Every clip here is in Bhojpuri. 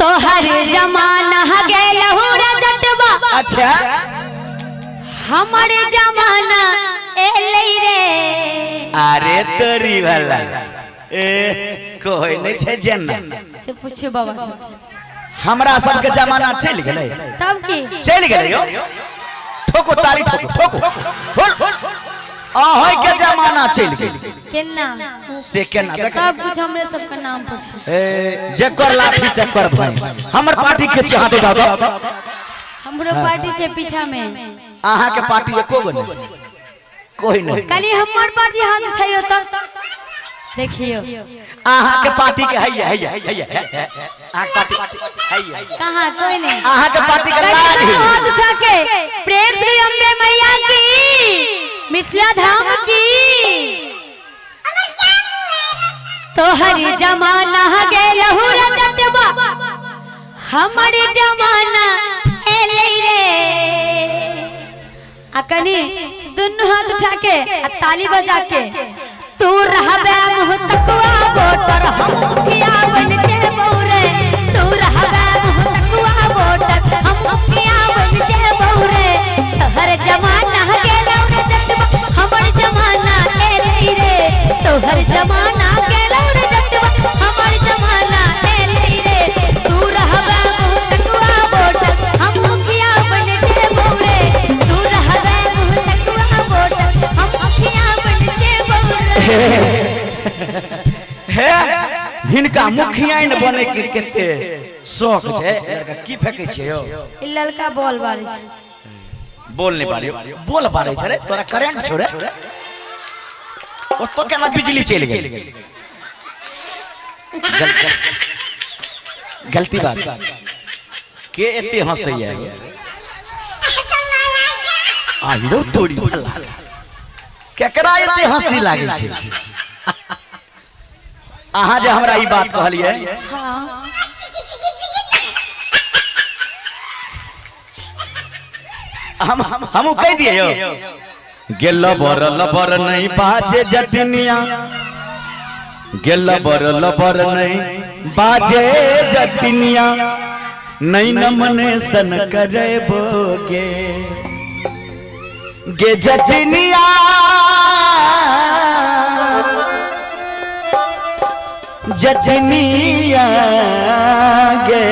तोहर जमाना गेलहु रजटवा। अच्छा हमर जमाना एलै रे। अरे तोरी वाला ए कोई नहीं छे जेना से पूछो बाबा से। हमरा सबके जमाना चल गेलै। तब की चल गेलै यो। ठोको ताली ठोको ठोको ठोल आहोय के जमाना चल गेलै। केना से केना देख सब कुछ हमरे सबका नाम पर छै। ए जेकर लाठी तक कर भाई हमर पार्टी के हाथ दे दो। हमरो पार्टी छै पीछा में। आहा के पार्टी एको गो नहीं कोई नहीं। खाली हमर पार्टी हाथ छै त देखियो। आहा के पार्टी के हैया हैया हैया आहा के पार्टी हैया कहां कोई नहीं। आहा के पार्टी के लाल हाथ उठा के प्रेम श्री अम्बे मैया की मिथिला धाम की। तोहर जमाना गेलहु रजटवा। हमर जमाना एलै रे। अकनी दुनु हाथ उठा के ताली बजा के तू रहबे मुँह तकुआ वोटर हम मुखिया बन के बौरे। तू रहबे मुँह तकुआ वोटर हम मुखिया बन के बौरे। तोहर जमाना गेलौ रे जटवा। हमर जमाना एलै रे। तोहर जमाना गेलौ रे जटवा। हमर जमाना एलै रे। तू रहबे मुँह तकुआ वोटर हम मुखिया बन के बौरे। तू रहबे मुँह तकुआ वोटर हम मुखिया बन के बौरे। हे हिनका मुखिया न बने के केते शौक छै। लड़का की फेकै छै यो। ई लड़का बॉल बारै छै। बोल नहीं पारियो बोल पारे छै रे तोरा करंट छोड़े ओ तो केना बिजली चल गेल। गलती बात के एते हंसैया आहिरो तोरी भला केकरा एते हंसी लागे छै। अहाँ जे हमरा ई बात कहलिए हां हम कह दिए यो। गेल बर नहीं बाजे जटनिया। गेल बर नहीं बाजे जटनिया। नहीं न मने सन करे बोगे गे जटनिया। जटनिया गे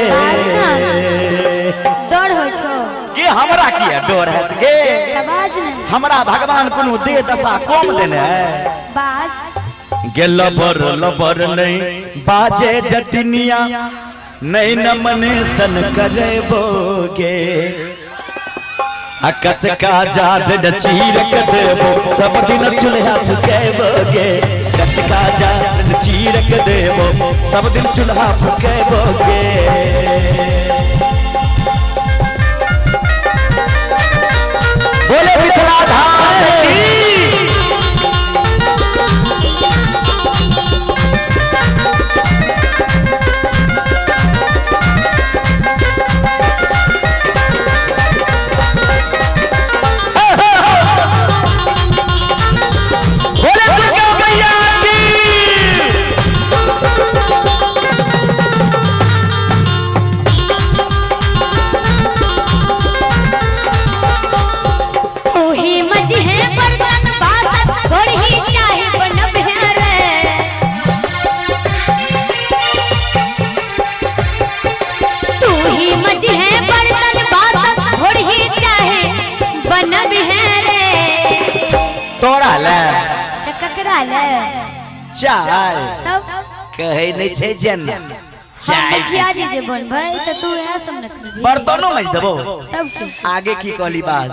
डर हो छो ये हमरा किया डर है गे। आवाज नहीं हमरा भगवान कोनो दे दशा कम देने है। बाज गेल बर नहीं बाजे जटनिया। नहीं न मने सन करे बोगे कचका जाद चीर के देबो सब दिन चूल्हा फुकेबोगे। कचका जाद चीर के देबो सब दिन चूल्हा फुकेबोगे। बोले मिथिला धाम की। चाय कहे नहीं छे जन चाय मुखिया जी जे बन भाई त तू यह सब न कर बर्तनों में देबो तब की आगे की कहली बात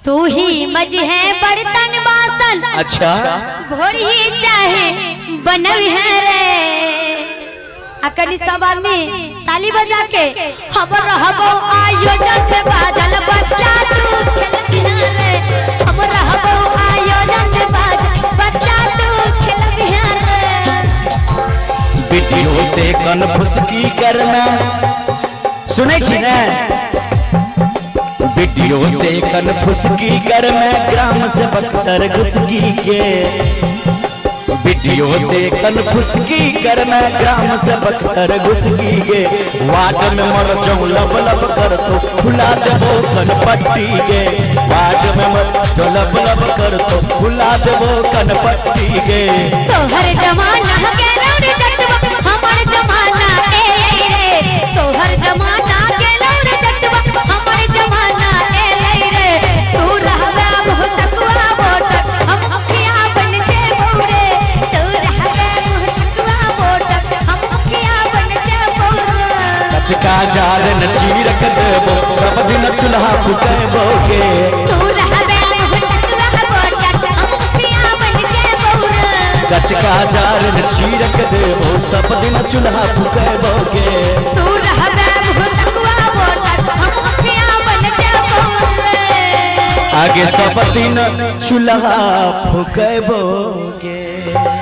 तू ही मज है बर्तन बासन। अच्छा घोड़ी ही चाहे बनवी है रे। अकनी सब आदमी ताली बजा के खबर रहबो आयोजन में बादल बच्चा तू खेलती है रे। खबर रहबो आयोजन में बादल बच्चा तू खेलती है रे। वीडियो से कन फुसकी करना सुनै छी ने। वीडियो से कन फुसकी करना ग्राम से बख्तर घुसकी के वीडियो से कनफुसकी करना ग्राम से बख्तर घुसकी गे वार्ड में मर जाऊं लब लब कर तो खुला देबो कनपट्टी गे वार्ड में मर जो लब लब कर तो खुला देबो कनपट्टी गे तोहर जमाना के लौड़े जटवा हमार जमाना ए रे तोहर जमाना के लौड़े जटवा हमार जमाना ए रे तू रहबा बहुत तकवा वोटर हम मुखिया बन के बौरे तू रहबा बहुत तकवा वोटर हम मुखिया बन के बौरे कचका जार न चीरक देबो सब दिन चूल्हा फुकेबोगे तू रहबा बहुत तकवा वोटर हम मुखिया बन के बौरे कचका जार न चीरक देबो सब दिन चूल्हा फुकेबोगे तू रहबा बहुत तकवा वोटर हम मुखिया बन के बौरे आगे सब दिन चूल्हा फुकेबोगे।